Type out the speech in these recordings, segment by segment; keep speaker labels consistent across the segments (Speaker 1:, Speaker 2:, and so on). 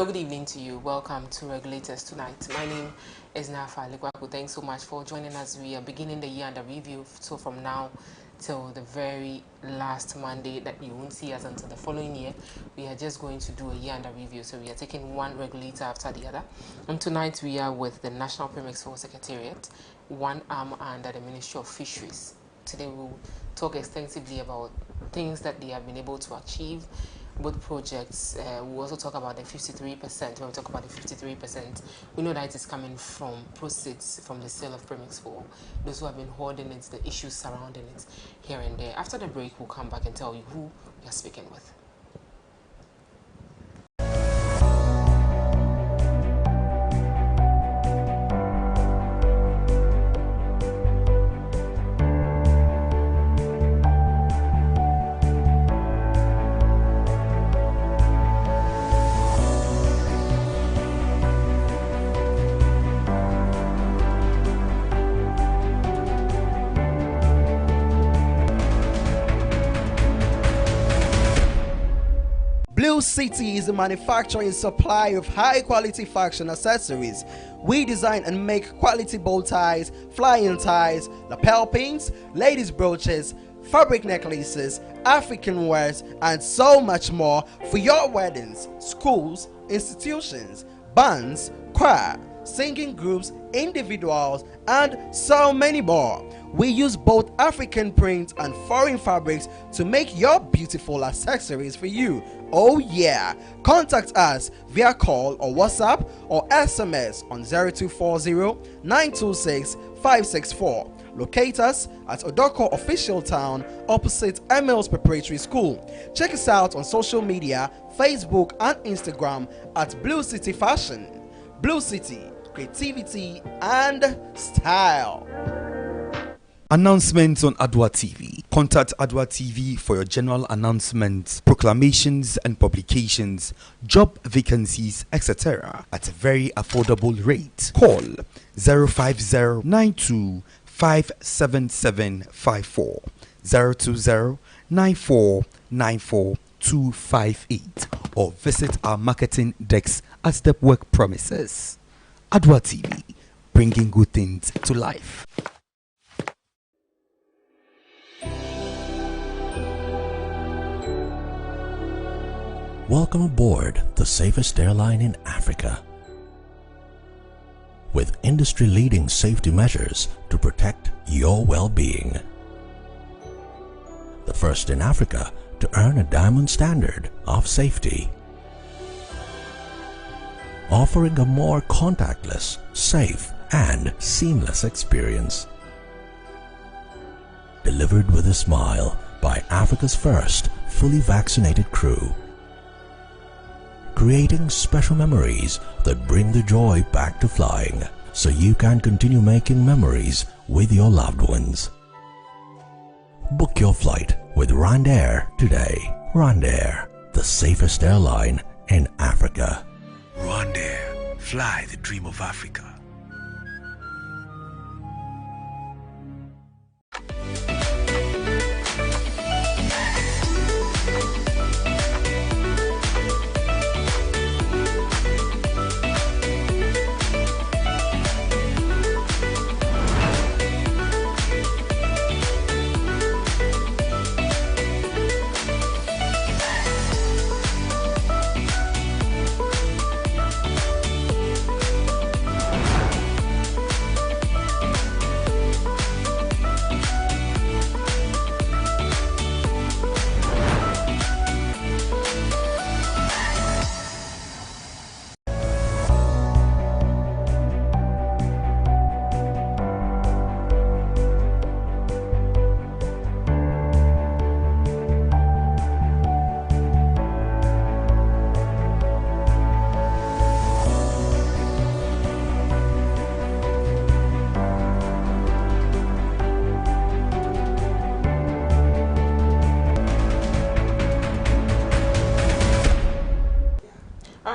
Speaker 1: Hello, good evening to you. Welcome to Regulators tonight. My name is Nafa Ligwaku. Thanks so much for joining us. We are beginning the year under review. So from now till the very last Monday that you won't see us until the following year, we are just going to do a year under review. So we are taking one regulator after the other. And tonight we are with the National Premix Force Secretariat, one arm under the Ministry of Fisheries. Today we'll talk extensively about things that they have been able to achieve, both projects. We'll also talk about the 53%. When we talk about the 53%, we know that it is coming from proceeds from the sale of Premix 4. Those who have been hoarding it, the issues surrounding it here and there. After the break, we'll come back and tell you who we are speaking with.
Speaker 2: Blue City is a manufacturer and supplier of high-quality fashion accessories. We design and make quality bow ties, flying ties, lapel pins, ladies' brooches, fabric necklaces, African wares, and so much more for your weddings, schools, institutions, bands, choir, singing groups, individuals, and so many more. We use both African prints and foreign fabrics to make your beautiful accessories for you. Oh yeah! Contact us via call or WhatsApp or SMS on 0240-926-564. Locate us at Odoko Official Town opposite Emils Preparatory School. Check us out on social media, Facebook and Instagram at Blue City Fashion. Blue City, creativity and style.
Speaker 3: Announcements on Adoatv. Contact Adoatv for your general announcements, proclamations and publications, job vacancies, etc. at a very affordable rate. Call 050-92-57754, 020-9494-258, or visit our marketing desk at the work premises. Adoatv, bringing good things to life.
Speaker 4: Welcome aboard the safest airline in Africa. With industry-leading safety measures to protect your well-being. The first in Africa to earn a diamond standard of safety. Offering a more contactless, safe, and seamless experience. Delivered with a smile by Africa's first fully vaccinated crew. Creating special memories that bring the joy back to flying, so you can continue making memories with your loved ones. Book your flight with Rwandair today. Rwandair, the safest airline in Africa.
Speaker 5: Rwandair, fly the dream of Africa.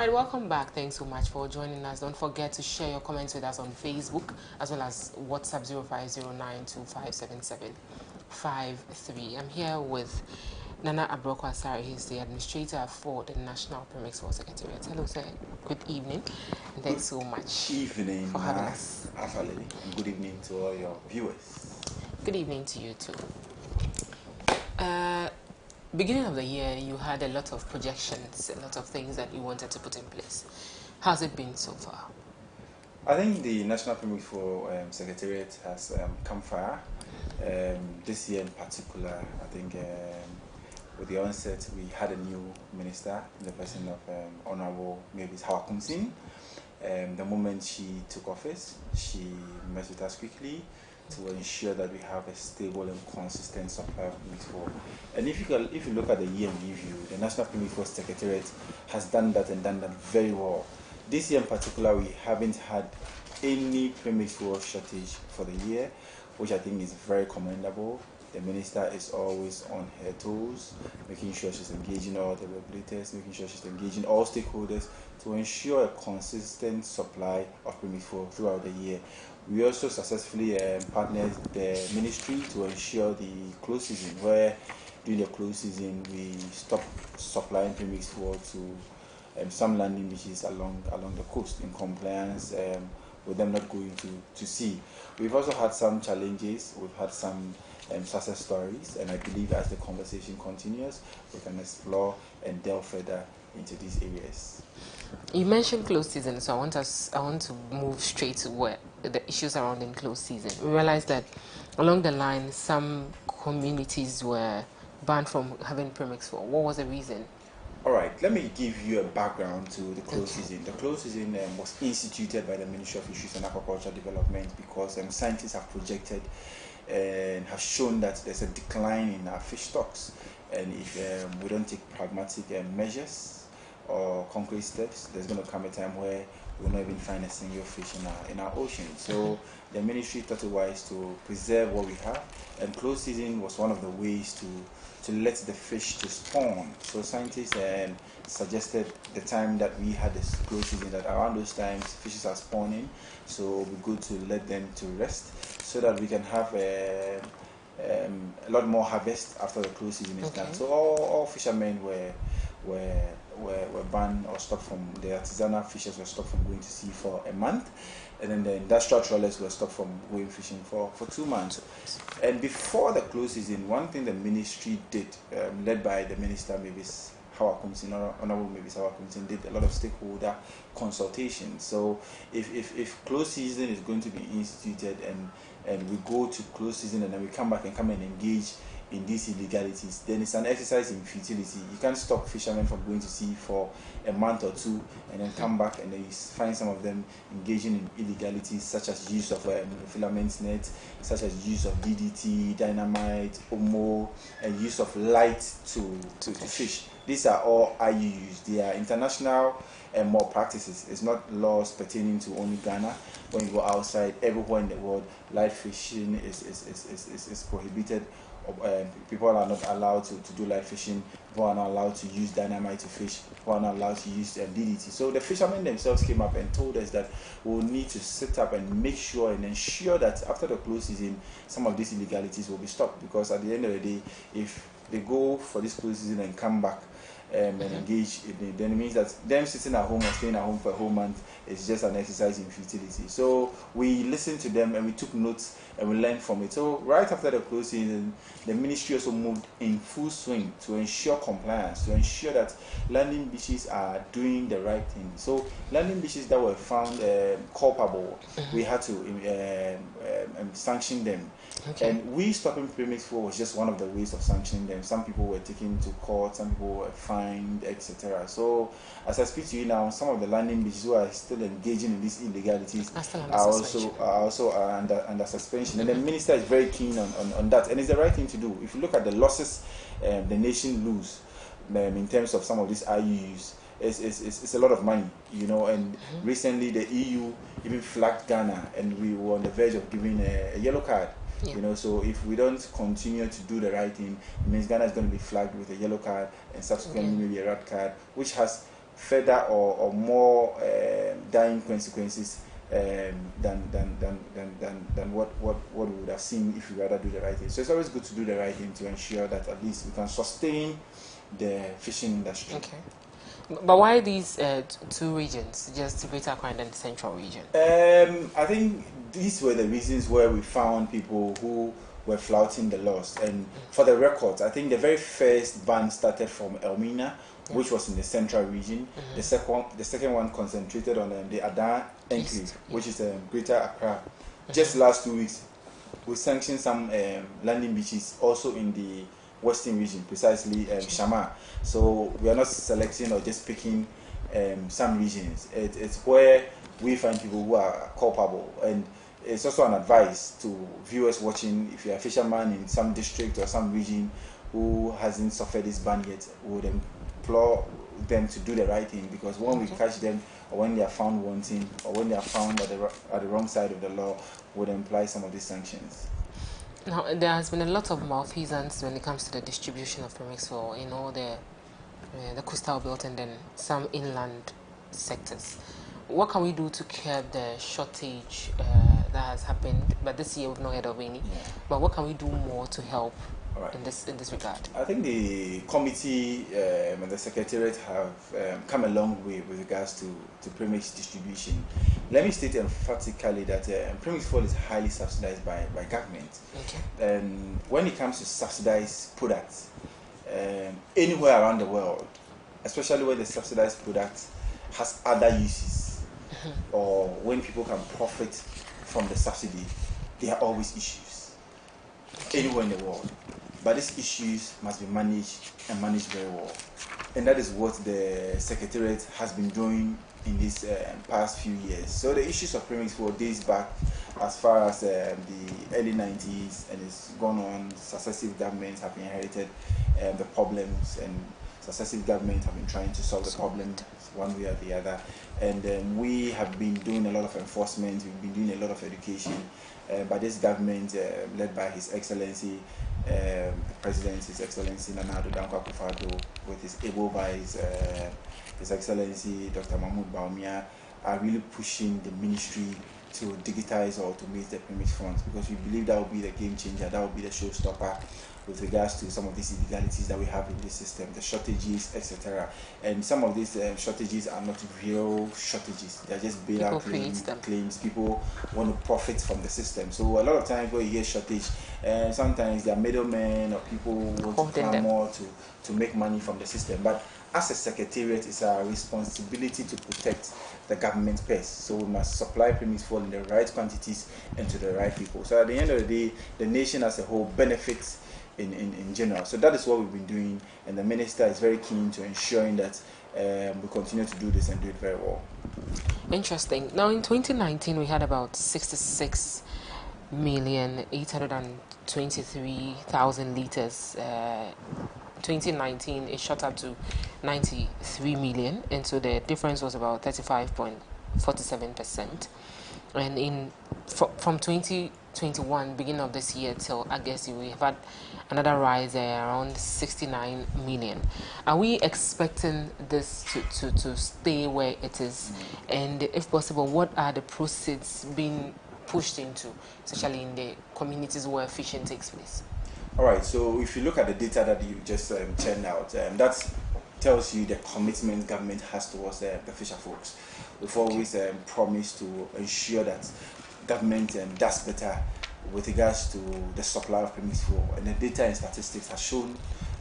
Speaker 1: Welcome back. Thanks so much for joining us. Don't forget to share your comments with us on Facebook as well as WhatsApp 0509257753. I'm here with Nana Abroko Asari. He's the administrator for the National Premix War Secretariat. Hello, sir. Good evening, and thanks so much
Speaker 6: Evening,
Speaker 1: for having us.
Speaker 6: Afali, and good evening to all your viewers.
Speaker 1: Good evening to you too. Beginning of the year, you had a lot of projections, a lot of things that you wanted to put in place. How's it been so far?
Speaker 6: I think the National Premix for Secretariat has come far. This year in particular, I think with the onset, we had a new minister, in the person of Honorable Mavis Hawakumsin. The moment she took office, she met with us quickly to ensure that we have a stable and consistent supply of Premix 4. And if you look at the year in review, the National Premix 4 Secretariat has done that and done that very well. This year in particular, we haven't had any Premix 4 shortage for the year, which I think is very commendable. The minister is always on her toes, making sure she's engaging all the regulators, making sure she's engaging all stakeholders to ensure a consistent supply of Premix 4 throughout the year. We also successfully partnered the ministry to ensure the close season, where during the close season we stopped supplying Premix 4 to some landing beaches along the coast in compliance with them not going to sea. We've also had some challenges, we've had some success stories, and I believe as the conversation continues, we can explore and delve further into these areas.
Speaker 1: You mentioned closed season, so I want to move straight to where the issues surrounding closed season. We realized that along the line, some communities were banned from having Premix 4. What was the reason?
Speaker 6: All right, let me give you a background to the closed season. The closed season was instituted by the Ministry of Fisheries and Aquaculture Development because scientists have projected and have shown that there's a decline in our fish stocks, and if we don't take pragmatic measures or concrete steps, there's going to come a time where we'll not even find a single fish in our ocean. So the ministry thought it wise to preserve what we have, and closed season was one of the ways to let the fish to spawn. So scientists suggested the time that we had this closed season, that around those times fishes are spawning, so it would be good to let them to rest so that we can have a lot more harvest after the closed season is done. So all fishermen were banned or stopped from, the artisanal fishers were stopped from going to sea for a month, and then the industrial trawlers were stopped from going fishing for 2 months. And before the closed season, one thing the ministry did, led by the minister Mavis Hawakumsin, Honorable Mavis Hawakumsin, did a lot of stakeholder consultation. So if closed season is going to be instituted and we go to closed season and then we come back and engage in these illegalities, then it's an exercise in futility. You can't stop fishermen from going to sea for a month or two and then come back and then you find some of them engaging in illegalities such as use of filament net, such as use of DDT, dynamite, OMO, and use of light to fish. These are all IUUs. They are international and more practices. It's not laws pertaining to only Ghana. When you go outside, everywhere in the world, light fishing is prohibited. People are not allowed to do light fishing. People are not allowed to use dynamite to fish. People are not allowed to use DDT. So the fishermen themselves came up and told us that we will need to sit up and make sure and ensure that after the closed season, some of these illegalities will be stopped. Because at the end of the day, if they go for this closed season and come back and engage in it, then it means that them sitting at home or staying at home for a whole month is just an exercise in futility. So we listened to them and we took notes and we learned from it. So right after the closed season, the ministry also moved in full swing to ensure compliance, to ensure that landing beaches are doing the right thing. So landing beaches that were found culpable, we had to sanction them. And we stopping Premix 4 was just one of the ways of sanctioning them. Some people were taken to court, some people were fined, etc. So as I speak to you now, some of the landing beaches who are still engaging in these illegalities are also under suspension. And the minister is very keen on that, and it's the right thing to do. If you look at the losses the nation lose in terms of some of these IUUs, it's a lot of money, you know. And recently the EU even flagged Ghana, and we were on the verge of giving a yellow card. You know, so if we don't continue to do the right thing, it means Ghana is going to be flagged with a yellow card and subsequently maybe a red card, which has further or more dire consequences than what we would have seen if we rather do the right thing. So it's always good to do the right thing to ensure that at least we can sustain the fishing industry.
Speaker 1: Okay. But why these two regions, just Greater Accra and the Central region?
Speaker 6: I think these were the reasons where we found people who were flouting the laws. And for the records, I think the very first ban started from Elmina, which was in the Central region. The second one concentrated on the Adoatv enclave, which is Greater Accra. Just last 2 weeks, we sanctioned some landing beaches also in the Western region, precisely Shama. So we are not selecting or just picking some regions. It's where we find people who are culpable, and it's also an advice to viewers watching. If you're a fisherman in some district or some region who hasn't suffered this ban yet, we would implore them to do the right thing, because when we catch them, or when they are found wanting, or when they are found at the wrong side of the law, would imply some of these sanctions.
Speaker 1: Now, there has been a lot of malfeasance when it comes to the distribution of premix for, the coastal belt and then some inland sectors. What can we do to curb the shortage that has happened? But this year we've not heard of any. But what can we do more to help in this regard?
Speaker 6: I think the committee and the secretariat have come a long way with regards to premix distribution. Let me state emphatically that premix fuel is highly subsidized by government.
Speaker 1: Okay.
Speaker 6: When it comes to subsidized products, anywhere around the world, especially when the subsidized product has other uses, or when people can profit from the subsidy, there are always issues anywhere in the world. But these issues must be managed, and managed very well. And that is what the Secretariat has been doing in these past few years. So the issues of premix fuel dates back as far as the early 90s, and it's gone on. Successive governments have inherited the problems, and successive governments have been trying to solve the problem one way or the other. And we have been doing a lot of enforcement, we've been doing a lot of education. By this government, led by His Excellency, the President, His Excellency Nana Addo Dankwa Akufo-Addo, with his able vice, His Excellency Dr. Mahmoud Bawumia, are really pushing the ministry to digitize or automate the premix funds, because we believe that will be the game changer, that will be the showstopper with regards to some of these illegalities that we have in this system, the shortages, etc. And some of these shortages are not real shortages; they are just bailout claims. People want to profit from the system. So a lot of times when you hear shortage, sometimes there are middlemen or people who want to clamor to make money from the system. But as a secretariat, it's our responsibility to protect the government purse. So we must supply premix fuel in the right quantities and to the right people. So at the end of the day, the nation as a whole benefits in general. So that is what we've been doing, and the minister is very keen to ensuring that we continue to do this and do it very well.
Speaker 1: Interesting. Now, in 2019, we had about 66,823,000 liters. 2019, it shot up to 93 million, and so the difference was about 35.47%. And from 2021, beginning of this year till August, we have had another rise around 69 million. Are we expecting this to stay where it is? And if possible, what are the proceeds being pushed into, especially in the communities where fishing takes place?
Speaker 6: All right, so if you look at the data that you just churned out, that tells you the commitment government has towards the fisher folks. We've always promised to ensure that government does better with regards to the supply of premix fuel, and the data and statistics have shown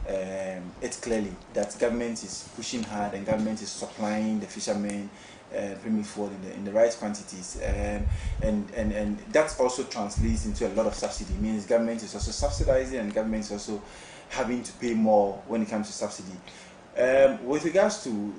Speaker 6: it clearly that government is pushing hard and government is supplying the fishermen premix fuel in the right quantities, and that also translates into a lot of subsidy. It means government is also subsidizing, and government is also having to pay more when it comes to subsidy. With regards to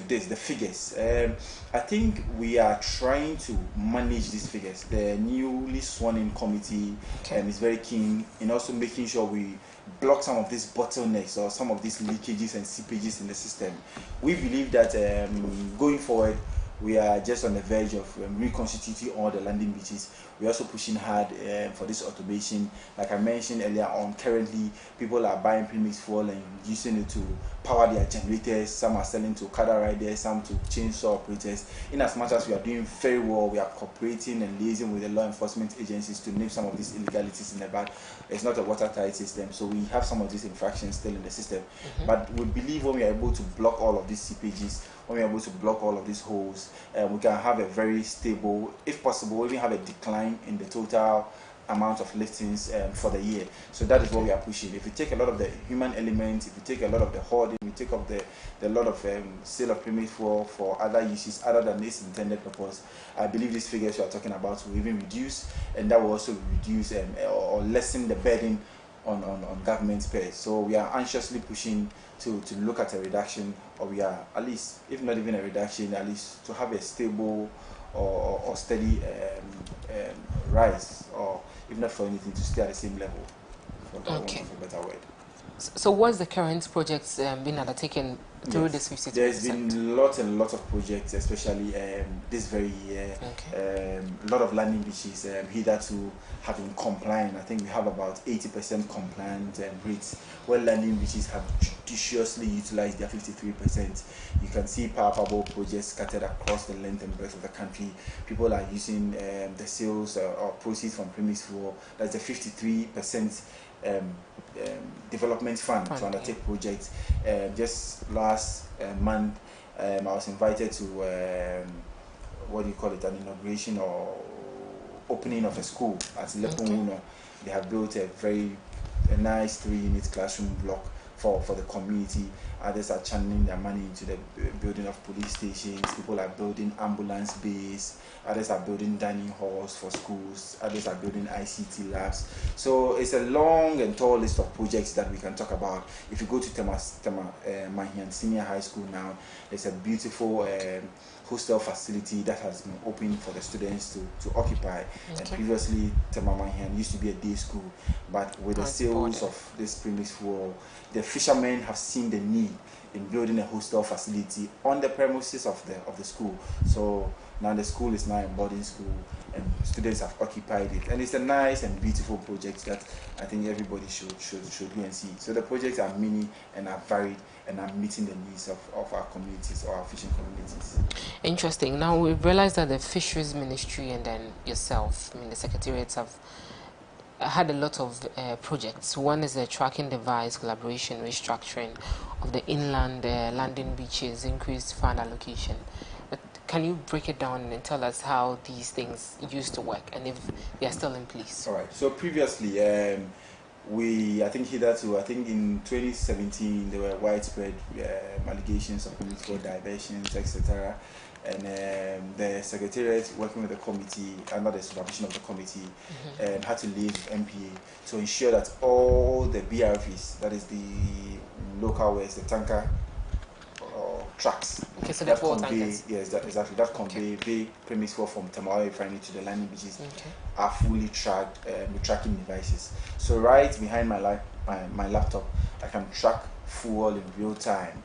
Speaker 6: this, the figures, I think we are trying to manage these figures. The newly sworn-in committee is very keen in also making sure we block some of these bottlenecks or some of these leakages and seepages in the system. We believe that going forward, we are just on the verge of reconstituting all the landing beaches. We're also pushing hard for this automation. Like I mentioned earlier on, currently people are buying premix fuel and using it to power their generators, some are selling to cattle riders, some to chainsaw operators. In as much as we are doing very well, we are cooperating and liaising with the law enforcement agencies to nip some of these illegalities in the bud. It's not a watertight system, so we have some of these infractions still in the system. But we believe when we are able to block all of these CPGs, when we are able to block all of these holes, we can have a very stable, if possible, even have a decline in the total amount of listings for the year. So that is what we are pushing. If you take a lot of the human element, if you take a lot of the hoarding, we take up the lot of sale of premix for other uses other than its intended purpose, I believe these figures you are talking about will even reduce, and that will also reduce or lessen the burden on government pay. So we are anxiously pushing to look at a reduction, or we are at least, if not even a reduction, at least to have a stable or steady rise, or if not for anything, to stay at the same level, for that want of a better word.
Speaker 1: So what's the current projects being undertaken through this 52%?
Speaker 6: There's been lots and lots of projects, especially this very year. A lot of landing beaches hitherto have been compliant. I think we have about 80% compliant rates, where landing beaches have judiciously utilized their 53%. You can see palpable projects scattered across the length and breadth of the country. People are using the sales or proceeds from premix fuel. That's the 53% development fund to undertake projects. Just last month, I was invited to what do you call it, an inauguration or opening of a school at Lepunguno. They have built a nice 3-unit classroom block for the community. Others are channeling their money into the building of police stations. People are building ambulance bays. Others are building dining halls for schools. Others are building ICT labs. So it's a long and tall list of projects that we can talk about. If you go to Mahian Senior High School now, there's a beautiful hostel facility that has been open for the students to occupy. And previously, Mahian used to be a day school, but with the sales of this premix fuel, the fishermen have seen the need in building a hostel facility on the premises of the school. So now the school is now a boarding school, and students have occupied it, and it's a nice and beautiful project that I think everybody should go and see. So the projects are many and are varied and are meeting the needs of our communities, or our fishing communities.
Speaker 1: Interesting. Now we've realized that the Fisheries Ministry and then yourself, I mean the secretariats, have had a lot of projects. One is a tracking device, collaboration, restructuring of the inland landing beaches, increased fund allocation. But can you break it down and tell us how these things used to work and if they are still in place?
Speaker 6: All right. So previously, I think in 2017 there were widespread allegations of political diversions, etc. And the secretariat, working with the committee, under the supervision of the committee, had to liaise with MPA to ensure that all the BRVs, that is the local ways, the tanker trucks,
Speaker 1: So
Speaker 6: that
Speaker 1: the
Speaker 6: convey, that convey premix fuel from Tamawa refinery to the landing beaches are fully tracked with tracking devices. So right behind my laptop, I can track fuel in real time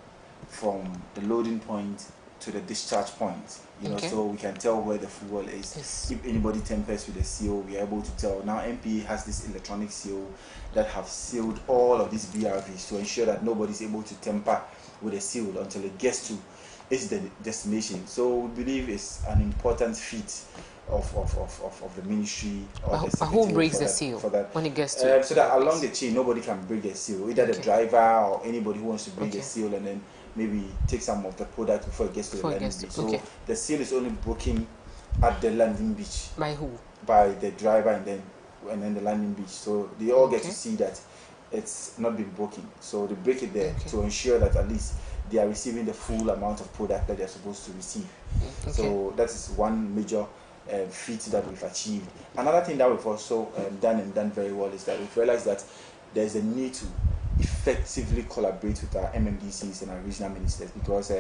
Speaker 6: from the loading point to the discharge point, so we can tell where the fuel is. If anybody tampers with the seal, we are able to tell. Now MPA has this electronic seal that have sealed all of these BRVs to ensure that nobody is able to tamper with the seal until it gets to its destination. So we believe it's an important feat of the ministry or the secretary.
Speaker 1: Who breaks the seal when it gets to
Speaker 6: so that along the chain nobody can break the seal, either the driver or anybody who wants to break the seal and then maybe take some of the product before it gets to the landing beach. So the seal is only broken at the landing beach.
Speaker 1: By who?
Speaker 6: By the driver and then the landing beach. So they all get to see that it's not been broken. So they break it there to ensure that at least they are receiving the full amount of product that they are supposed to receive. So that is one major feat that we've achieved. Another thing that we've also done very well is that we've realized that there's a need to effectively collaborate with our MMDCs and our regional ministers, because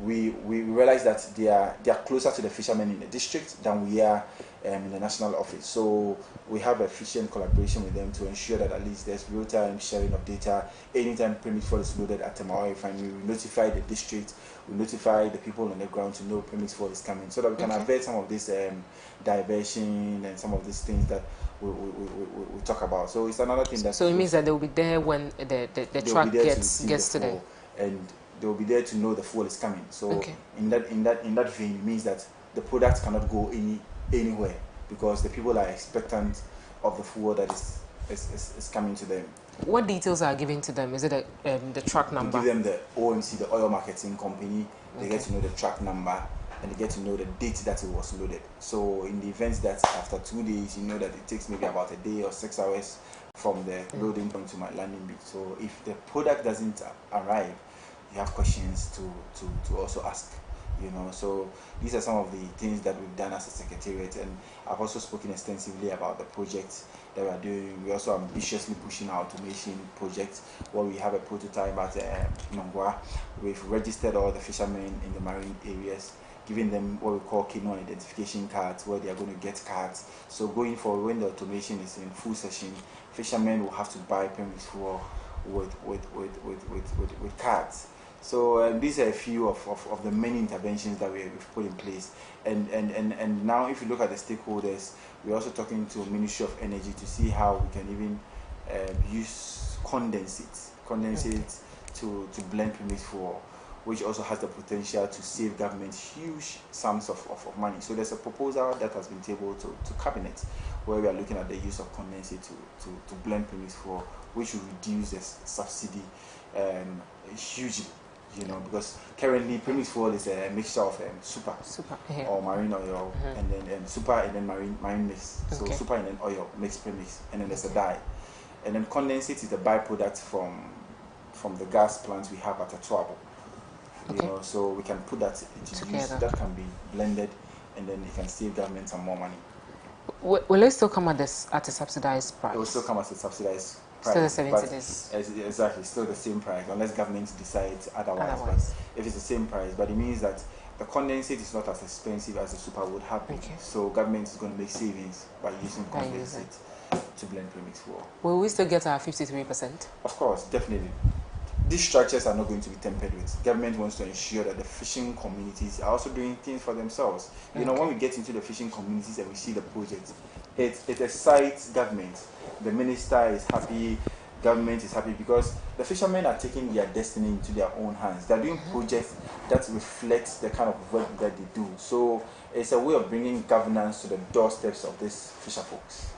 Speaker 6: we realize that they are closer to the fishermen in the district than we are in the national office. So we have efficient collaboration with them to ensure that at least there's real-time sharing of data. Anytime premix fuel is loaded at Tamawa refinery, we notify the district, we notify the people on the ground to know premix fuel is coming, so that we can avert some of this diversion and some of these things that we talk about. So it's another thing that.
Speaker 1: So it means that they will be there when the truck gets to them.
Speaker 6: and they will be there to know the fuel is coming. So
Speaker 1: Okay.
Speaker 6: in that vein, it means that the product cannot go anywhere because the people are expectant of the fuel that is coming to them.
Speaker 1: What details are given to them? Is it the truck number?
Speaker 6: We give them the OMC, the oil marketing company. They get
Speaker 1: Okay.
Speaker 6: to know the truck number, and they get to know the date that it was loaded. So in the event that after 2 days, you know that it takes maybe about a day or 6 hours from the loading point to my landing beach. So if the product doesn't arrive, you have questions to also ask. You know, so these are some of the things that we've done as a secretariat, and I've also spoken extensively about the projects that we are doing. We also ambitiously pushing our automation project, where we have a prototype at Nongwa. We've registered all the fishermen in the marine areas, giving them what we call canoe identification cards, where they are going to get cards. So going forward, when the automation is in full session, fishermen will have to buy permits for with cards. So these are a few of the many interventions that we've put in place. And now if you look at the stakeholders, we're also talking to Ministry of Energy to see how we can even use condensate to blend permits for, which also has the potential to save government huge sums of money. So there's a proposal that has been tabled to Cabinet, where we are looking at the use of condensate to blend permits for, which will reduce the subsidy hugely. You know, because currently premix fuel is a mixture of super
Speaker 1: Yeah.
Speaker 6: or marine oil, and then super and then marine mix. So
Speaker 1: Okay.
Speaker 6: super and then oil mixed premix, and then there's a dye, and then condensate is the byproduct from the gas plants we have at Adoatv. You
Speaker 1: Okay.
Speaker 6: know, so we can put that into use.
Speaker 1: Together.
Speaker 6: That can be blended, and then it can save government some more money.
Speaker 1: Will it still come at a subsidized price?
Speaker 6: It will still come as a subsidized price.
Speaker 1: Still the 70
Speaker 6: but
Speaker 1: days.
Speaker 6: Exactly, still the same price, unless government decides otherwise.
Speaker 1: Otherwise.
Speaker 6: But if it's the same price, but it means that the condensate is not as expensive as the super would have been.
Speaker 1: Okay.
Speaker 6: So government is going to make savings by using
Speaker 1: By using.
Speaker 6: condensate to blend premix fuel.
Speaker 1: Will we still get our 53%?
Speaker 6: Of course, definitely. These structures are not going to be tampered with. Government wants to ensure that the fishing communities are also doing things for themselves. You know, when we get into the fishing communities and we see the project, it excites government. The minister is happy, government is happy, because the fishermen are taking their destiny into their own hands. They're doing projects that reflect the kind of work that they do. So it's a way of bringing governance to the doorsteps of these fisher folks.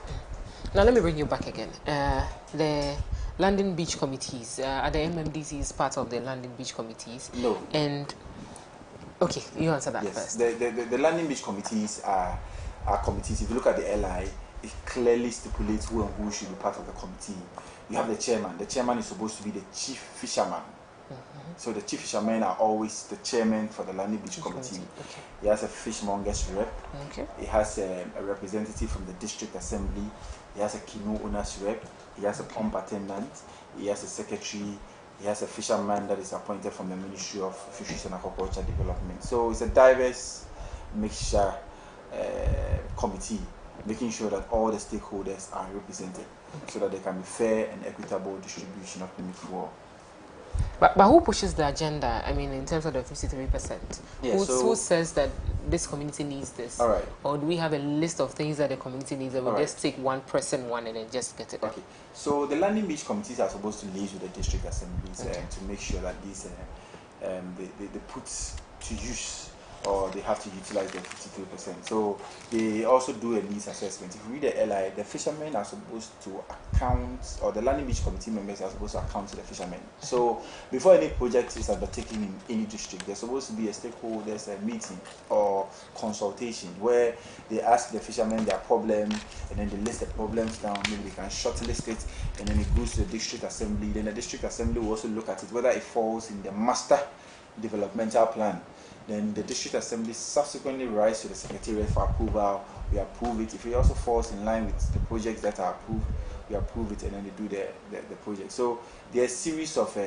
Speaker 1: Now let me bring you back again. The landing beach committees, are the MMDCs part of the landing beach committees?
Speaker 6: No.
Speaker 1: And okay, you answer that
Speaker 6: Yes,
Speaker 1: first.
Speaker 6: the landing beach committees are committees. If you look at the LI, it clearly stipulates who and who should be part of the committee. You have the chairman. The chairman is supposed to be the chief fisherman. So the chief fishermen are always the chairman for the landing beach committee.
Speaker 1: Okay.
Speaker 6: He has a fishmongers rep.
Speaker 1: Okay.
Speaker 6: He has a representative from the district assembly. He has a canoe owners rep. He has a pump attendant. He has a secretary. He has a fisherman that is appointed from the Ministry of Fisheries and Aquaculture Development. So it's a diverse mixture committee, making sure that all the stakeholders are represented, so that there can be fair and equitable distribution of permit fuel.
Speaker 1: But who pushes the agenda? I mean, in terms of the 53%,
Speaker 6: Yeah,
Speaker 1: who says that this community needs this?
Speaker 6: All right.
Speaker 1: Or do we have a list of things that the community needs, and we
Speaker 6: All right.
Speaker 1: just take one person one and then just get it?
Speaker 6: Okay, so the landing beach committees are supposed to liaise with the district assemblies
Speaker 1: Okay.
Speaker 6: to make sure that these they put to use, or they have to utilize their 53%. So they also do a needs assessment. If you read the LI, the fishermen are supposed to account, or the landing beach committee members are supposed to account to the fishermen. So before any project is undertaken in any district, there's supposed to be a stakeholders meeting or consultation where they ask the fishermen their problem, and then they list the problems down. Maybe they can shortlist it, and then it goes to the district assembly. Then the district assembly will also look at it, whether it falls in the master developmental plan. Then the district assembly subsequently writes to the secretariat for approval. We approve it. If it also falls in line with the projects that are approved, we approve it, and then they do the project. So there are a series of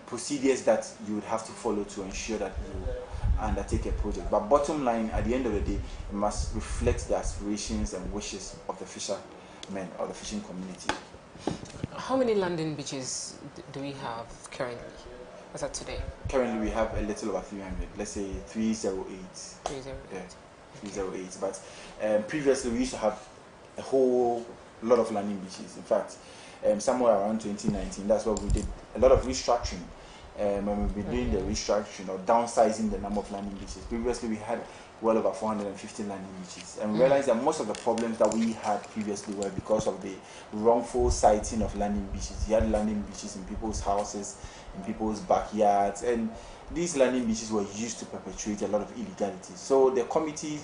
Speaker 6: procedures that you would have to follow to ensure that you undertake a project. But bottom line, at the end of the day, it must reflect the aspirations and wishes of the fishermen or the fishing community.
Speaker 1: How many landing beaches do we have currently? What's that today?
Speaker 6: Currently, we have a little over 300. Let's say 308.
Speaker 1: 308.
Speaker 6: Yeah, 308. But previously, we used to have a whole lot of landing beaches. In fact, somewhere around 2019. That's what we did a lot of restructuring. And we've been doing the restructuring or downsizing the number of landing beaches. Previously, we had well over 450 landing beaches, and we realized that most of the problems that we had previously were because of the wrongful siting of landing beaches. You had landing beaches in people's houses, in people's backyards, and these landing beaches were used to perpetuate a lot of illegality. So the committee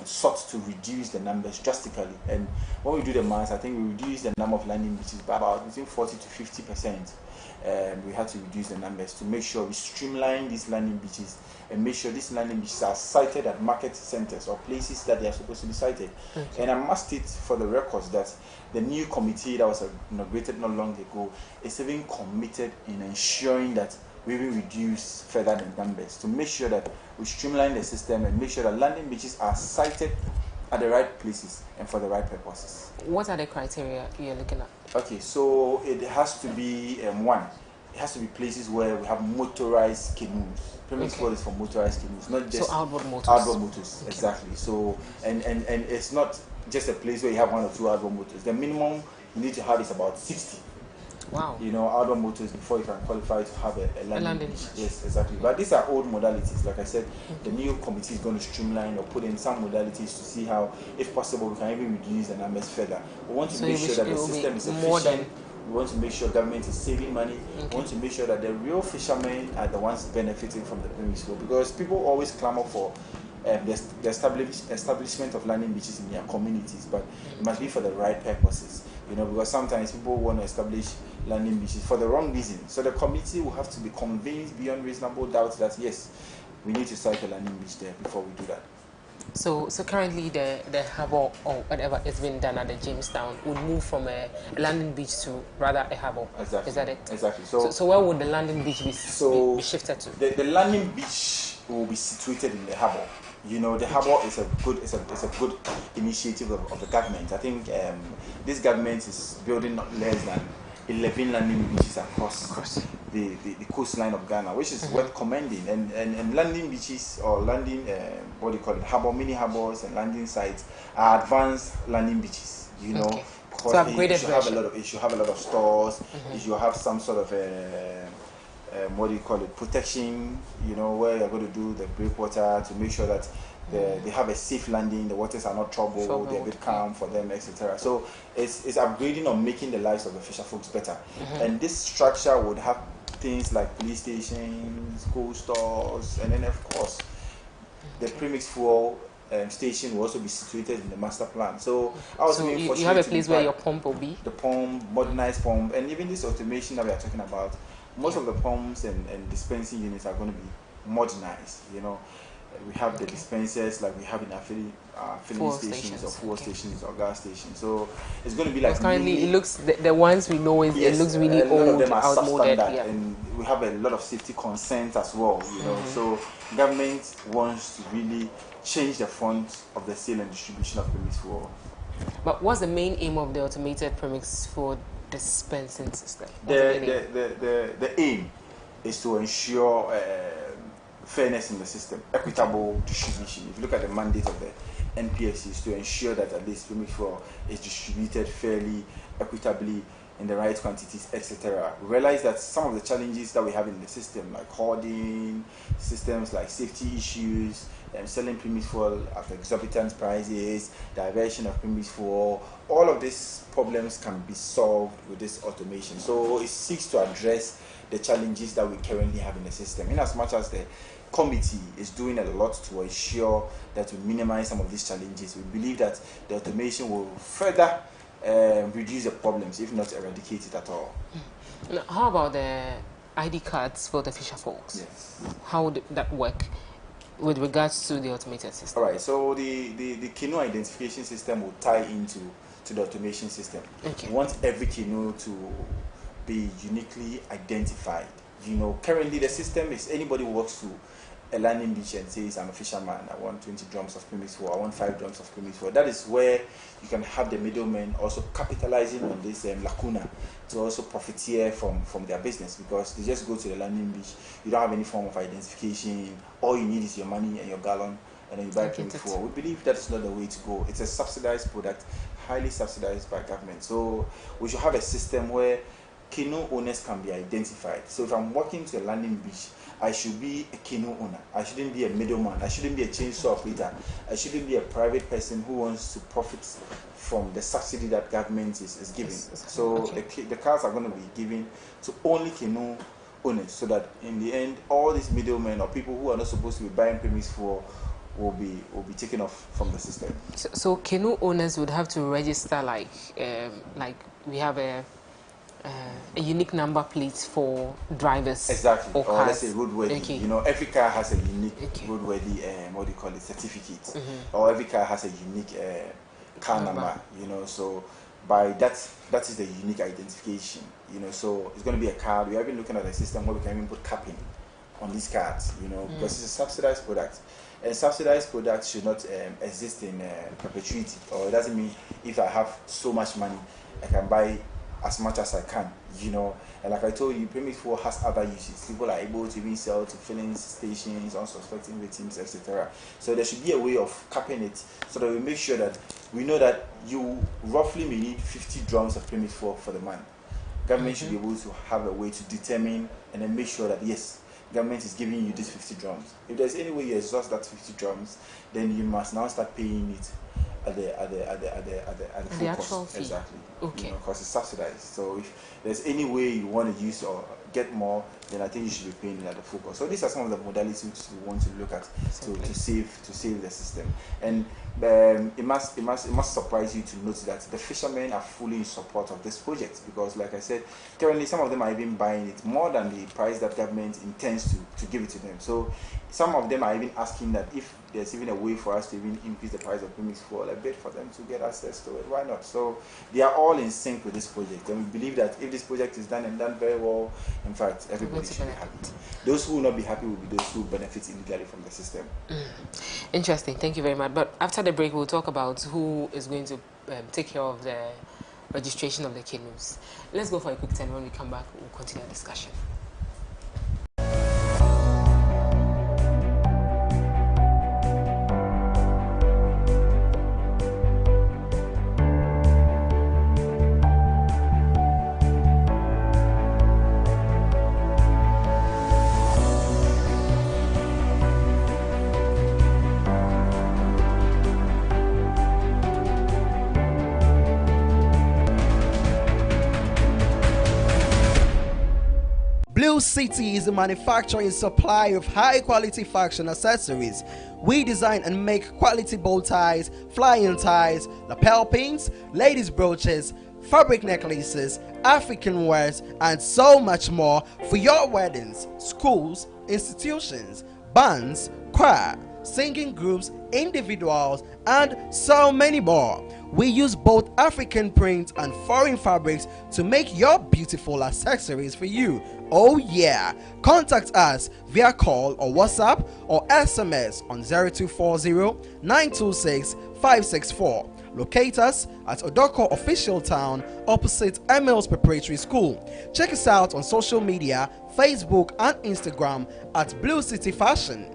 Speaker 6: sought to reduce the numbers drastically, and when we do the math, I think we reduced the number of landing beaches by about between 40 to 50%. We had to reduce the numbers to make sure we streamline these landing beaches and make sure these landing beaches are sited at market centers or places that they are supposed to be sited. And I must state for the records that the new committee that was inaugurated not long ago is even committed in ensuring that we will reduce further the numbers to make sure that we streamline the system and make sure that landing beaches are sited at the right places and for the right purposes.
Speaker 1: What are the criteria you're looking at?
Speaker 6: Okay, so it has to be one. It has to be places where we have motorized canoes. Premise for is for motorized canoes, not just
Speaker 1: so outboard motors.
Speaker 6: Outboard motors, exactly. So and it's not just a place where you have one or two outboard motors. The minimum you need to have is about 60.
Speaker 1: Wow.
Speaker 6: You know, outboard motors before you can qualify to have a landing beach.
Speaker 1: beach.
Speaker 6: Yes, exactly. But these are old modalities. Like I said, the new committee is going to streamline or put in some modalities to see how, if possible, we can even reduce the numbers further. We want to make sure that the system is efficient. We want to make sure government is saving money. We want to make sure that the real fishermen are the ones benefiting from the premise flow, because people always clamor for the establishment of landing beaches in their communities, but it must be for the right purposes. You know, because sometimes people want to establish landing beaches for the wrong reason. So the committee will have to be convinced beyond reasonable doubt that yes, we need to site a landing beach there before we do that.
Speaker 1: So currently the harbour or whatever is being done at the Jamestown would move from a landing beach to rather a harbour.
Speaker 6: Exactly.
Speaker 1: Is that it?
Speaker 6: Exactly.
Speaker 1: So where would the landing beach be shifted to?
Speaker 6: The landing beach will be situated in the harbour. You know, the harbour is a good initiative of the government. I think this government is building not less than 11 landing beaches across the coastline of Ghana, which is worth commending. And landing beaches or landing what do you call it, harbour, mini harbours and landing sites are advanced landing beaches. You know,
Speaker 1: so upgraded version.
Speaker 6: It should have a lot of stores. It should have some sort of what do you call it, protection, you know, where you're going to do the breakwater to make sure that they have a safe landing, the waters are not troubled, they're a bit calm for them, etc. So it's upgrading or making the lives of the fisher folks better. And this structure would have things like police stations, school stores, and then of course the premix fuel station will also be situated in the master plan. So I was
Speaker 1: you have a place where your pump will be?
Speaker 6: The pump, modernized pump, and even this automation that we are talking about, most of the pumps and dispensing units are going to be modernized. You know, we have the dispensers like we have in our filling stations or fuel stations or gas stations. So it's going to be like
Speaker 1: currently it looks the ones we know is it looks really old,
Speaker 6: of them are
Speaker 1: outmoded,
Speaker 6: and we have a lot of safety concerns as well. You know, so government wants to really change the front of the sale and distribution of premix fuel.
Speaker 1: But what's the main aim of the automated premix fuel dispensing system?
Speaker 6: The aim is to ensure fairness in the system, equitable distribution. If you look at the mandate of the NPFC, is to ensure that at least premix fuel is distributed fairly, equitably, in the right quantities, etc. We realize that some of the challenges that we have in the system, like hoarding, systems like safety issues, selling premix fuel at exorbitant prices, diversion of premix fuel, all of these problems can be solved with this automation. So it seeks to address the challenges that we currently have in the system, in as much as the committee is doing a lot to ensure that we minimize some of these challenges. We believe that the automation will further reduce the problems, if not eradicate it at all.
Speaker 1: Now, how about the ID cards for the fisher folks?
Speaker 6: Yes.
Speaker 1: How would that work with regards to the automated system?
Speaker 6: All right, so the canoe identification system will tie into the automation system.
Speaker 1: Okay.
Speaker 6: We want every canoe to be uniquely identified. You know, currently the system is anybody who walks to a landing beach and says, I'm a fisherman, I want 20 drums of premix fuel, I want 5 drums of premix fuel. That is where you can have the middlemen also capitalizing on this lacuna to also profiteer from their business, because they just go to the landing beach, you don't have any form of identification, all you need is your money and your gallon and then you buy Premix 4. We believe that's not the way to go. It's a subsidized product, highly subsidized by government. So we should have a system where canoe owners can be identified. So if I'm walking to a landing beach, I should be a canoe owner. I shouldn't be a middleman. I shouldn't be a chainsaw operator. I shouldn't be a private person who wants to profit from the subsidy that government is giving. So the cars are going to be given to only canoe owners, so that in the end, all these middlemen or people who are not supposed to be buying Premix 4 will be taken off from the system.
Speaker 1: So canoe owners would have to register like we have a unique number plate for drivers.
Speaker 6: Exactly.
Speaker 1: Or cars.
Speaker 6: Let's say roadworthy.
Speaker 1: Okay.
Speaker 6: You know, every car has a unique roadworthy, what do you call it, certificate. Or every car has a unique car number. You know, so by that is the unique identification. You know, so it's going to be a card. We have been looking at a system where we can even put capping on these cards. You know, because it's a subsidized product. And subsidized products should not exist in perpetuity. Or it doesn't mean if I have so much money, I can buy as much as I can, you know. And like I told you, Premix 4 has other uses. People are able to even sell to filling stations, unsuspecting victims, etc. So there should be a way of capping it, so that we make sure that we know that you roughly may need 50 drums of Premix 4 for the month. Government should be able to have a way to determine and then make sure that yes, government is giving you these 50 drums. If there's any way you exhaust that 50 drums, then you must now start paying it at the full
Speaker 1: actual
Speaker 6: cost.
Speaker 1: fee.
Speaker 6: Exactly.
Speaker 1: Okay.
Speaker 6: You know, because it's subsidized. So if there's any way you want to use or get more, then I think you should be paying it at the full cost. So these are some of the modalities we want to look at to save the system. And it must surprise you to note that the fishermen are fully in support of this project, because like I said, currently some of them are even buying it more than the price that government intends to give it to them. So some of them are even asking that if there's even a way for us to even increase the price of Premix 4 a bit for them to get access to it, why not? So they are all in sync with this project, and we believe that if this project is done and done very well, in fact, everybody should be happy. Those who will not be happy will be those who benefit illegally from the system.
Speaker 1: Interesting. Thank you very much. But after the break, we'll talk about who is going to take care of the registration of the canoes. Let's go for a quick time. When we come back, we'll continue our discussion.
Speaker 2: Blue City is a manufacturer and supplier of high-quality fashion accessories. We design and make quality bow ties, flying ties, lapel pins, ladies' brooches, fabric necklaces, African wares, and so much more for your weddings, schools, institutions, bands, choir, singing groups, individuals, and so many more. We use both African print and foreign fabrics to make your beautiful accessories for you. Oh yeah! Contact us via call or WhatsApp or SMS on 0240-926-564. Locate us at Odoko Official Town opposite Emils Preparatory School. Check us out on social media, Facebook and Instagram at Blue City Fashion.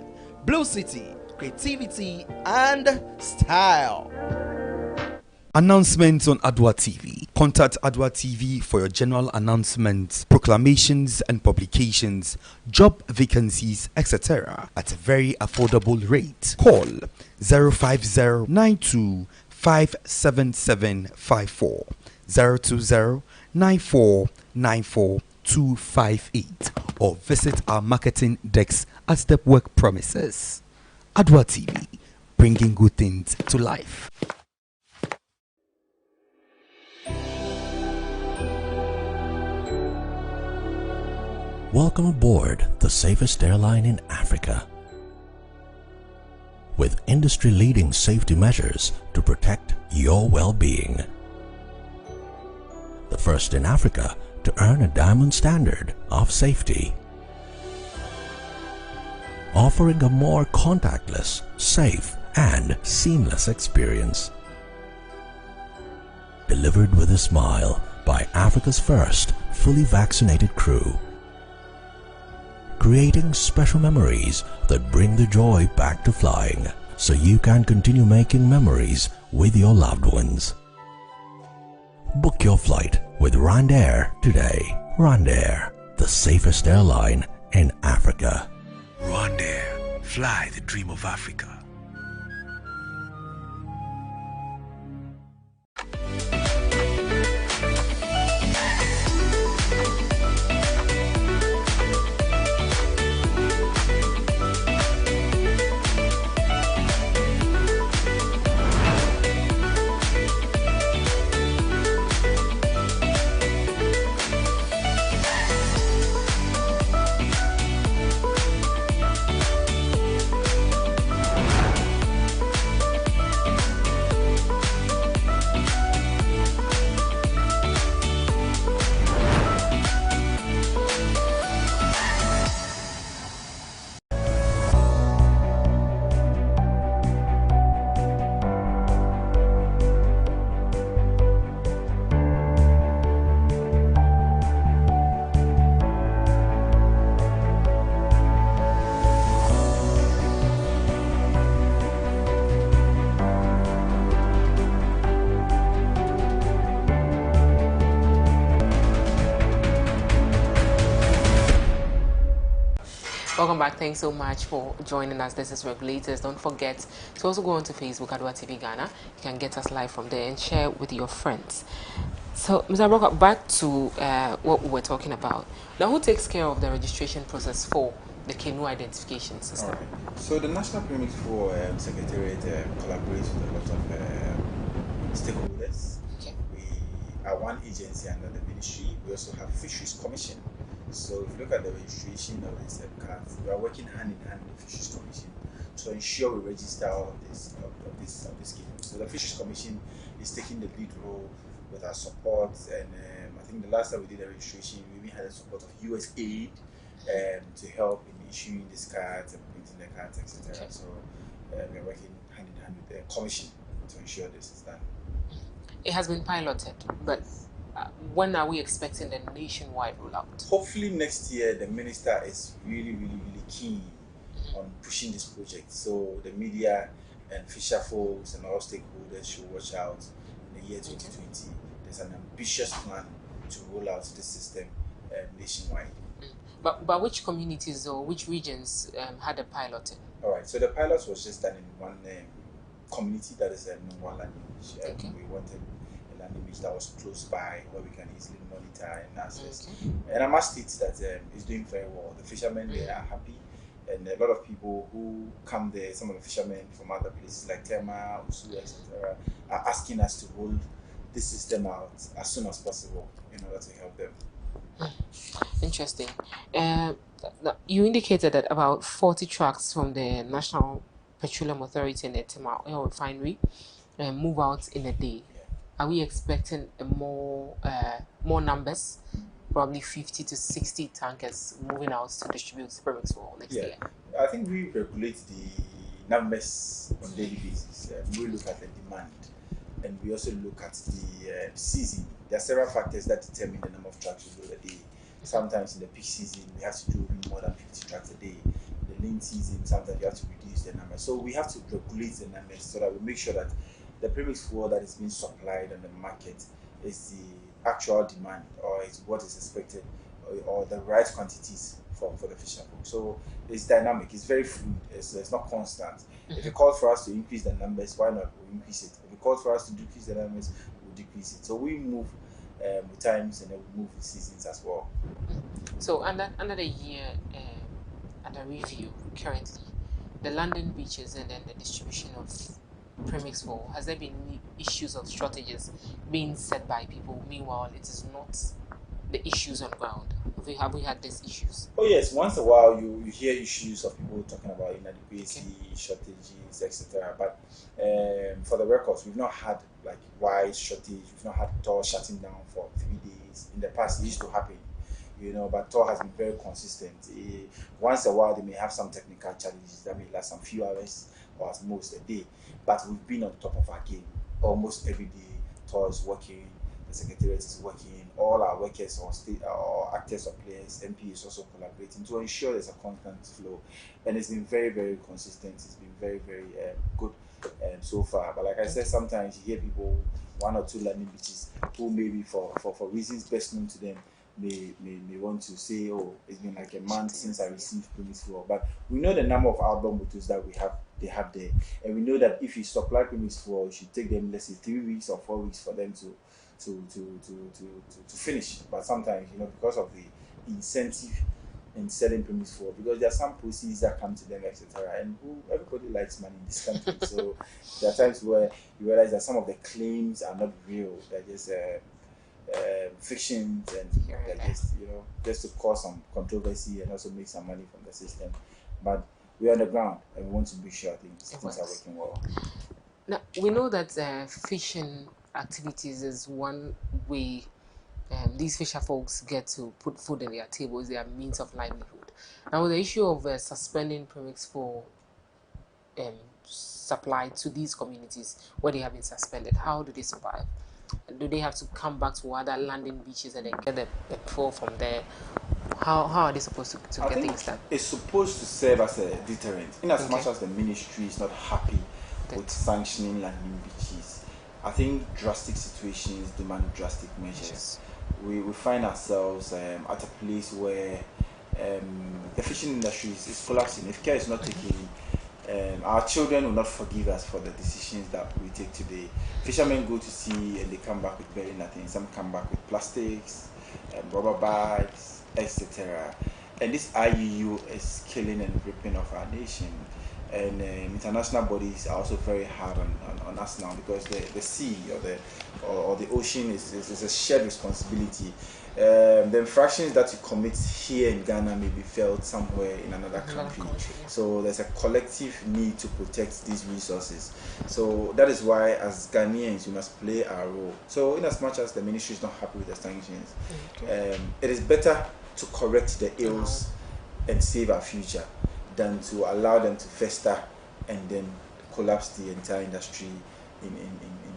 Speaker 2: Blue City, creativity and style.
Speaker 3: Announcements on Adoatv. Contact Adoatv for your general announcements, proclamations and publications, job vacancies, etc. at a very affordable rate. Call 050-92-57754, 020-9494-258, or visit our marketing desk at the work premises. Adoatv, bringing good things to life.
Speaker 4: Welcome aboard the safest airline in Africa. With industry-leading safety measures to protect your well-being. The first in Africa to earn a diamond standard of safety. Offering a more contactless, safe, and seamless experience. Delivered with a smile by Africa's first fully vaccinated crew. Creating special memories that bring the joy back to flying, so you can continue making memories with your loved ones. Book your flight with RwandAir today. RwandAir, the safest airline in Africa.
Speaker 5: RwandAir, fly the dream of Africa.
Speaker 1: Welcome back. Thanks so much for joining us. This is Regulators. Don't forget to also go on to Facebook, Adoatv Ghana. You can get us live from there and share with your friends. So, Mr. Broker, back to what we were talking about. Now, who takes care of the registration process for the canoe identification system?
Speaker 6: All right. So, the National Permit for Secretariat collaborates with a lot of stakeholders.
Speaker 1: Okay.
Speaker 6: We are one agency under the ministry. We also have Fisheries Commission. So if you look at the registration of this cards, we are working hand in hand with the Fisheries Commission to ensure we register all of this game. So the Fisheries Commission is taking the lead role with our support, and I think the last time we did the registration, we even had the support of USAID to help in issuing these cards and printing the cards, etc.
Speaker 1: Okay.
Speaker 6: So we are working hand in hand with the Commission to ensure this is done.
Speaker 1: It has been piloted, but when are we expecting the nationwide rollout?
Speaker 6: Hopefully next year. The minister is really keen on pushing this project. So the media and fisher folks and all stakeholders should watch out in the year 2020. There's an ambitious plan to roll out this system nationwide.
Speaker 1: But which communities or which regions had a pilot in?
Speaker 6: All right. So the pilot was just done in one community, that is Nungwa language.
Speaker 1: Okay.
Speaker 6: We wanted image that was close by where we can easily monitor and access.
Speaker 1: Okay.
Speaker 6: And I must state that it's doing very well. The fishermen they are happy, and a lot of people who come there, some of the fishermen from other places like Tema, Usu, etc., are asking us to roll this system out as soon as possible in order to help them.
Speaker 1: Interesting. You indicated that about 40 trucks from the National Petroleum Authority and the Tema Oil Refinery move out in a day. Are we expecting more numbers, probably 50 to 60 tankers moving out to distribute premix for next year?
Speaker 6: I think we regulate the numbers on a daily basis. We look at the demand, and we also look at the season. There are several factors that determine the number of trucks we do a day. Sometimes in the peak season, we have to do more than 50 trucks a day. In the lean season, sometimes you have to reduce the number. So we have to regulate the numbers so that we make sure that the premix fuel that is being supplied on the market is the actual demand, or is what is expected, or the right quantities for the fisher folk. So it's dynamic, it's very fluid, it's not constant. If it calls for us to increase the numbers, why not? We'll increase it. If it calls for us to decrease the numbers, we'll decrease it. So we move with times, and then we move with seasons as well.
Speaker 1: So under the year under review currently, the London beaches and then the distribution of premix fuel, has there been any issues of shortages being said by people? Meanwhile, it is not the issues on ground. Have we had these issues?
Speaker 6: Oh yes, once in a while you hear issues of people talking about inadequacy, shortages, etc. But for the records, we've not had like wide shortage. We've not had Tor shutting down for 3 days. In the past, it used to happen, but Tor has been very consistent. Once in a while, they may have some technical challenges that may last some few hours or at most a day. But we've been on top of our game. Almost every day, Tor is working. The Secretariat is working, all our workers or state or actors or players, MP is also collaborating to ensure there's a constant flow, and it's been very, very consistent. It's been very, very good so far. But like I said, sometimes you hear people, one or two landing beaches, who maybe for reasons best known to them, may want to say, oh, it's been like a month since I received premise floor. But we know the number of outbound motors that they have there, and we know that if you supply premise floor, it should take them, let's say, 3 weeks or 4 weeks for them to finish. But sometimes, because of the incentive in selling premise floor, because there are some proceeds that come to them, etc., and everybody likes money in this country. So there are times where you realize that some of the claims are not real; they're just fictions, and they're just to cause some controversy and also make some money from the system. But we're on the ground, and we want to be sure things are working well.
Speaker 1: Now, we know that fishing activities is one way these fisher folks get to put food on their tables, their means of livelihood. Now, the issue of suspending permits for supply to these communities where they have been suspended, how do they survive? Do they have to come back to other landing beaches and then get the fuel from there? How are they supposed to get things done?
Speaker 6: It's supposed to serve as a deterrent, in as much as the ministry is not happy with sanctioning landing beaches. I think drastic situations demand drastic measures.
Speaker 1: Yes.
Speaker 6: We find ourselves at a place where the fishing industry is collapsing. If care is not taken, our children will not forgive us for the decisions that we take today. Fishermen go to sea and they come back with barely nothing. Some come back with plastics, rubber bags, etc. And this IUU is killing and ripping off our nation. And international bodies are also very hard on us now, because the sea or the ocean is a shared responsibility. The infractions that you commit here in Ghana may be felt somewhere in another country. So there's a collective need to protect these resources. So that is why, as Ghanaians, we must play our role. So in as much as the ministry is not happy with the sanctions, it is better to correct the ills and save our future than to allow them to fester and then collapse the entire industry in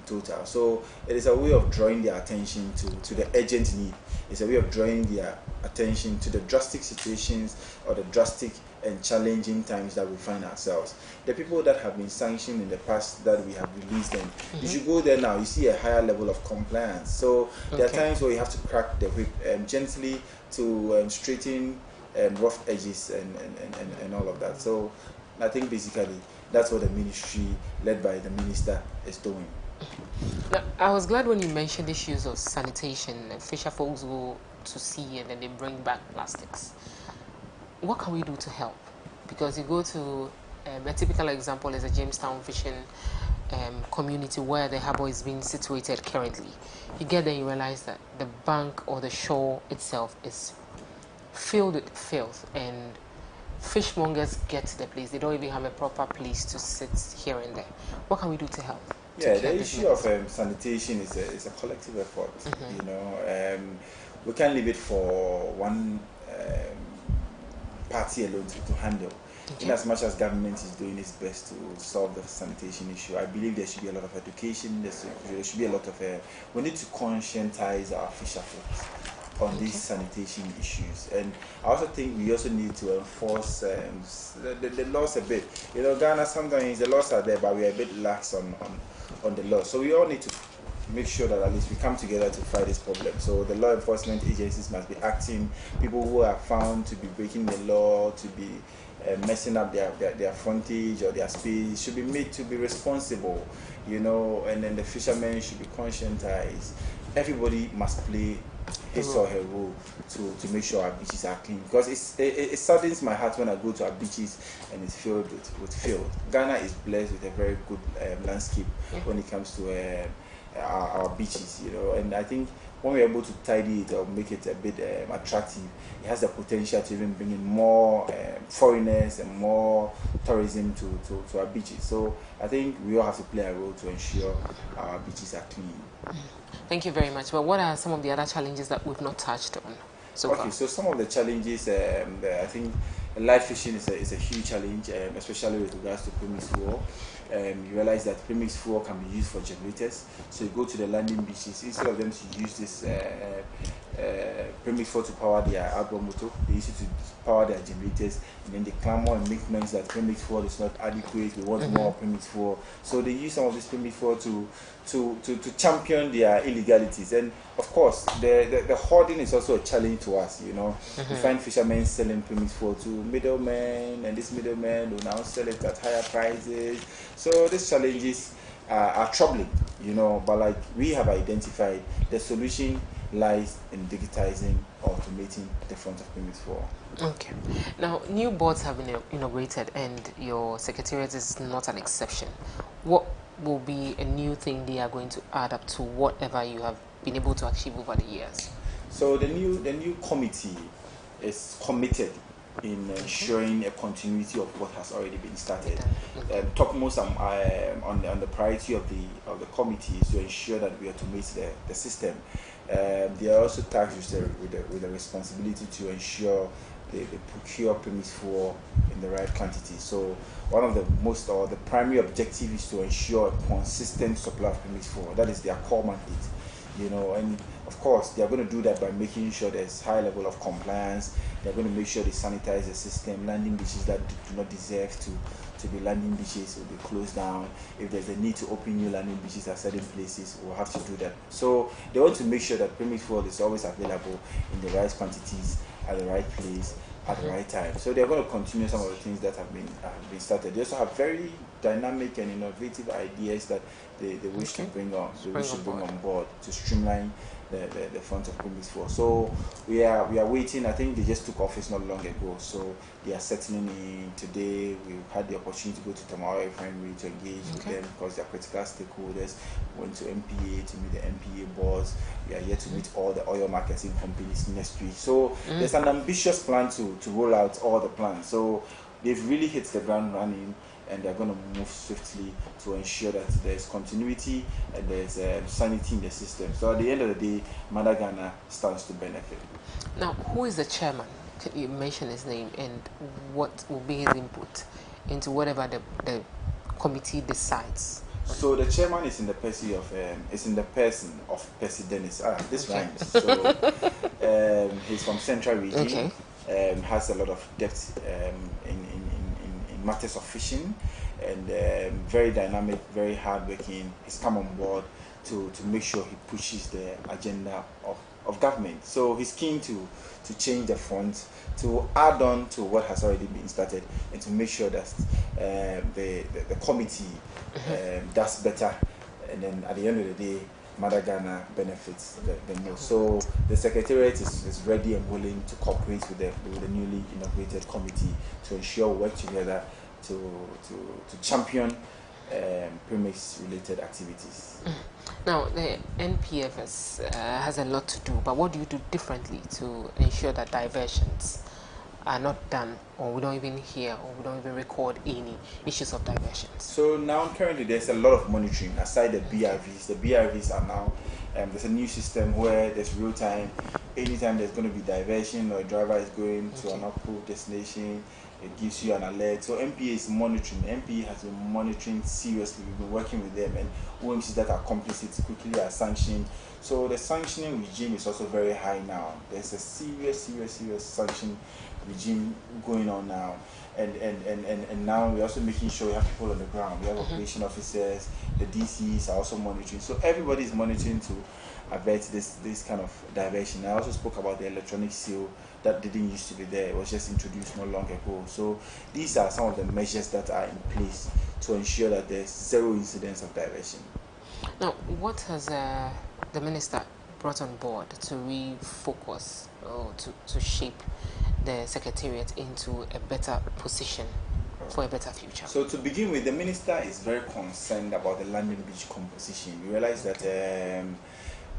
Speaker 6: total. So it is a way of drawing their attention to the urgent need. It's a way of drawing their attention to the drastic situations or the drastic and challenging times that we find ourselves. The people that have been sanctioned in the past, that we have released them, you should go there now, you see a higher level of compliance. So there are times where you have to crack the whip gently to straighten rough edges and all of that. So I think basically that's what the ministry led by the minister is doing.
Speaker 1: Now, I was glad when you mentioned issues of sanitation. Fisher folks go to sea and then they bring back plastics. What can we do to help? Because you go to a typical example is a Jamestown fishing community where the harbour is being situated currently. You get there, you realize that the bank or the shore itself is filled with filth, and fishmongers get to the place. They don't even have a proper place to sit here and there. What can we do to help?
Speaker 6: The issue of sanitation is a collective effort. We can't leave it for one party alone to handle. In as much as government is doing its best to solve the sanitation issue, I believe there should be a lot of education. There should be a lot of we need to conscientize our fisher folks on these sanitation issues, and I also think we also need to enforce the laws a bit. Ghana, sometimes the laws are there, but we are a bit lax on the law. So we all need to make sure that at least we come together to fight this problem. So the law enforcement agencies must be acting. People who are found to be breaking the law, to be messing up their frontage or their space, should be made to be responsible, and then the fishermen should be conscientized. Everybody must play his or her role to make sure our beaches are clean, because it saddens my heart when I go to our beaches and it's filled with filth. Ghana is blessed with a very good landscape when it comes to our beaches, and I think when we're able to tidy it or make it a bit attractive, it has the potential to even bring in more foreigners and more tourism to our beaches. So I think we all have to play a role to ensure our beaches are clean.
Speaker 1: Thank you very much. But what are some of the other challenges that we've not touched on so far?
Speaker 6: So some of the challenges, I think light fishing is a huge challenge, especially with regards to premise war. you realize that premix fuel can be used for generators. So you go to the landing beaches, instead of them to use this premix fuel to power their outboard motor, they use it to power their generators, and then they clamor and make noise that premix fuel is not adequate, we want more premix fuel. So they use some of this premix fuel to champion their illegalities. And of course, the hoarding is also a challenge to us. You know, you find fishermen selling premix fuel to middlemen, and these middlemen will now sell it at higher prices. So these challenges are troubling, you know. But like we have identified, the solution lies in digitizing, automating the front of premix fuel.
Speaker 1: Okay. Now, new boards have been inaugurated, and your secretariat is not an exception. What will be a new thing they are going to add up to whatever you have been able to achieve over the years?
Speaker 6: So the new committee is committed in ensuring a continuity of what has already been started. Topmost on the priority of the committee is to ensure that we automate the system. They are also tasked with the responsibility to ensure they procure premix fuel in the right quantity. So one of the primary objective is to ensure a consistent supply of premix fuel. That is their core mandate, you know. And of course, they are going to do that by making sure there's high level of compliance. They're going to make sure they sanitize the system. Landing beaches that do not deserve to be landing beaches will be closed down. If there's a need to open new landing beaches at certain places, we'll have to do that. So they want to make sure that premix fuel is always available in the right quantities, at the right place, at the right time. So they're going to continue some of the things that have been started. They also have very dynamic and innovative ideas that they wish to bring on. They wish to bring on board to streamline the front of premix fuel. So we are waiting. I think they just took office not long ago, so they are settling in. Today we had the opportunity to go to Tamale Refinery to engage with them because they are critical stakeholders. We went to MPA to meet the MPA boss. We are here to meet all the oil marketing companies next week. So there's an ambitious plan to roll out all the plans. So they've really hit the ground running, and they're going to move swiftly to ensure that there's continuity and there's sanity in the system. So at the end of the day, Mother Ghana stands to benefit.
Speaker 1: Now, who is the chairman? Can you mention his name, and what will be his input into whatever the committee decides?
Speaker 6: So the chairman is in the person of Percy Dennis. This rhymes. So he's from Central Region. Has a lot of depth in matters of fishing, and very dynamic, very hardworking. He's come on board to make sure he pushes the agenda of government. So he's keen to change the front, to add on to what has already been started, and to make sure that the committee does better. And then at the end of the day, Mother Ghana benefits the most. So the Secretariat is ready and willing to cooperate with the newly inaugurated committee to ensure we work together to champion premix-related activities.
Speaker 1: Now, the NPF has a lot to do, but what do you do differently to ensure that diversions are not done, or we don't even hear, or we don't even record any issues of diversions?
Speaker 6: So now currently there's a lot of monitoring aside the BRVs. The BRVs are now, there's a new system where there's real time. Anytime there's going to be diversion or a driver is going to an approved destination, it gives you an alert. So MPA is monitoring. MPA has been monitoring seriously. We've been working with them, and OMCs that are complicit quickly are sanctioned. So the sanctioning regime is also very high now. There's a serious sanction regime going on now, and now we're also making sure we have people on the ground. We have operation officers, the DCs are also monitoring. So everybody is monitoring to avert this kind of diversion. I also spoke about the electronic seal that didn't used to be there. It was just introduced not long ago. So these are some of the measures that are in place to ensure that there's zero incidents of diversion.
Speaker 1: Now, what has the minister brought on board to refocus or to shape the Secretariat into a better position for a better future?
Speaker 6: So to begin with, the minister is very concerned about the landing beach composition. We realize that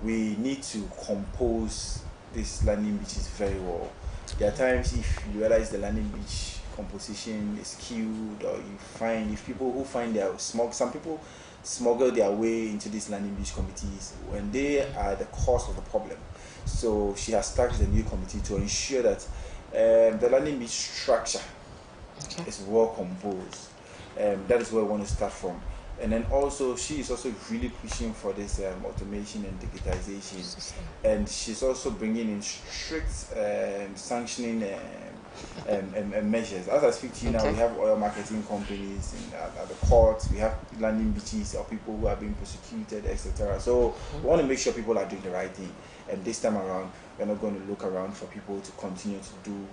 Speaker 6: we need to compose these landing beaches very well. There are times if you realize the landing beach composition is skewed, or you find if people who find some people smuggle their way into these landing beach committees when they are the cause of the problem. So she has tasked the new committee to ensure that the landing beach structure is well composed. that is where we want to start from. And then also, she is also really pushing for this automation and digitization, and she's also bringing in strict sanctioning measures. As I speak to you now, we have oil marketing companies at the courts, we have landing beaches of people who are being prosecuted, etc. So we want to make sure people are doing the right thing. And this time around, we're not going to look around for people to continue to do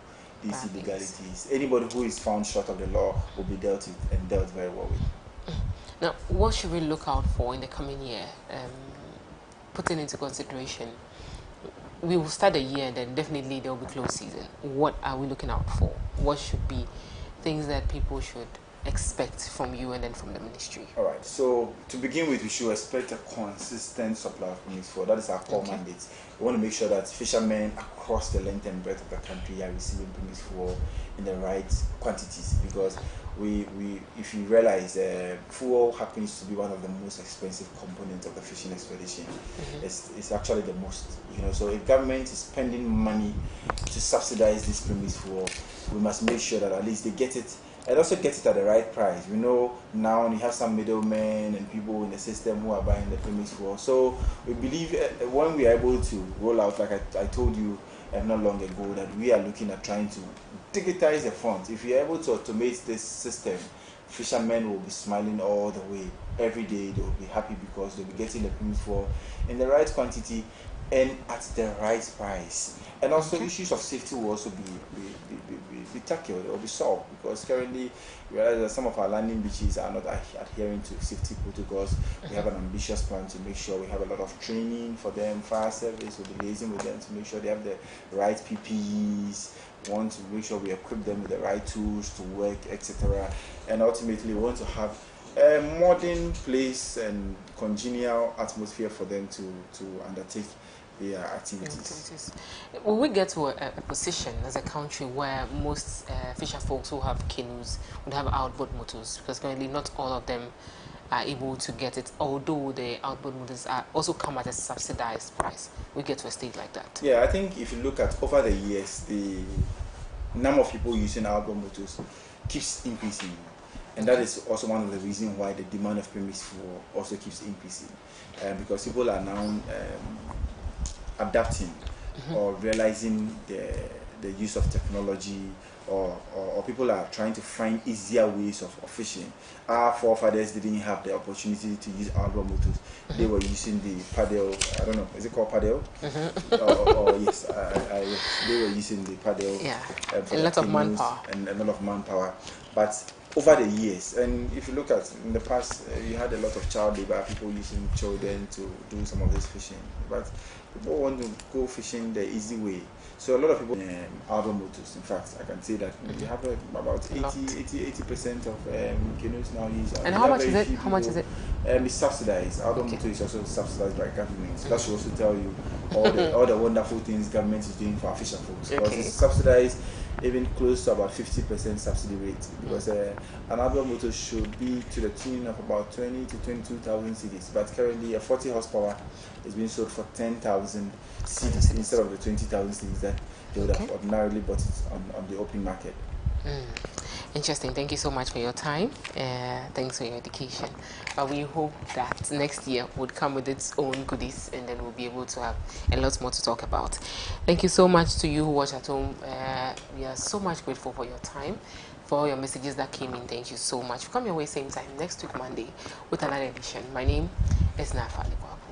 Speaker 6: these illegalities. Anybody who is found short of the law will be dealt with, and dealt very well with.
Speaker 1: Now, what should we look out for in the coming year? Putting into consideration, we will start the year and then definitely there will be close season. What are we looking out for? What should be things that people should expect from you and then from the ministry?
Speaker 6: All right. So to begin with, we should expect a consistent supply of permits for. That is our core mandate. We want to make sure that fishermen across the length and breadth of the country are receiving permits for in the right quantities, because if you realize, fuel happens to be one of the most expensive components of the fishing expedition. It's actually the most, so if government is spending money to subsidize this permits fuel, we must make sure that at least they get it, and also get it at the right price. We know now you have some middlemen and people in the system who are buying the permits fuel. So we believe when we are able to roll out, like I told you not long ago, that we are looking at trying to digitize the front. If we are able to automate this system, fishermen will be smiling all the way. Every day they will be happy because they'll be getting the permit fuel in the right quantity and at the right price. And also issues of safety will also be tackled or be solved, because currently we realize that some of our landing beaches are not adhering to safety protocols. We have an ambitious plan to make sure we have a lot of training for them. Fire service will be liaising with them to make sure they have the right PPEs. We want to make sure we equip them with the right tools to work, etc. And ultimately we want to have a modern place and congenial atmosphere for them to undertake their activities.
Speaker 1: Will we get to a position as a country where most fisher folks who have canoes would have outboard motors? Because currently not all of them are able to get it, although the outboard motors are also come at a subsidized price. We get to a state like that.
Speaker 6: Yeah, I think if you look at over the years, the number of people using outboard motors keeps increasing. And that is also one of the reasons why the demand of permits for also keeps increasing. Because people are now adapting or realizing the use of technology, or people are trying to find easier ways of fishing. Our forefathers didn't have the opportunity to use outboard motors. They were using the paddle, I don't know, is it called paddle? Or yes, they were using the paddle.
Speaker 1: Yeah,
Speaker 6: for
Speaker 1: a lot of manpower.
Speaker 6: And a lot of manpower. But over the years, and if you look at in the past, you had a lot of child labor, people using children to do some of this fishing. But people want to go fishing the easy way. So a lot of people outboard motors. In fact, I can say that we have about 80% of canoes now use.
Speaker 1: And how much is it? How much is it?
Speaker 6: It's subsidized. Outboard motor is also subsidized by government. So that should also tell you all the wonderful things government is doing for our fisher folks. Because it's subsidized, even close to about 50% subsidy rate, because an outboard motor should be to the tune of about 20 to 22,000 cedis, but currently a 40 horsepower is being sold for 10,000 cedis instead of the 20,000 cedis that they would have ordinarily bought it on the open market.
Speaker 1: Interesting. Thank you so much for your time. Thanks for your education. But we hope that next year would come with its own goodies, and then we'll be able to have a lot more to talk about. Thank you so much to you who watch at home. We are so much grateful for your time, for all your messages that came in. Thank you so much. We'll come your way same time next week, Monday, with another edition. My name is Nafa Likwaku.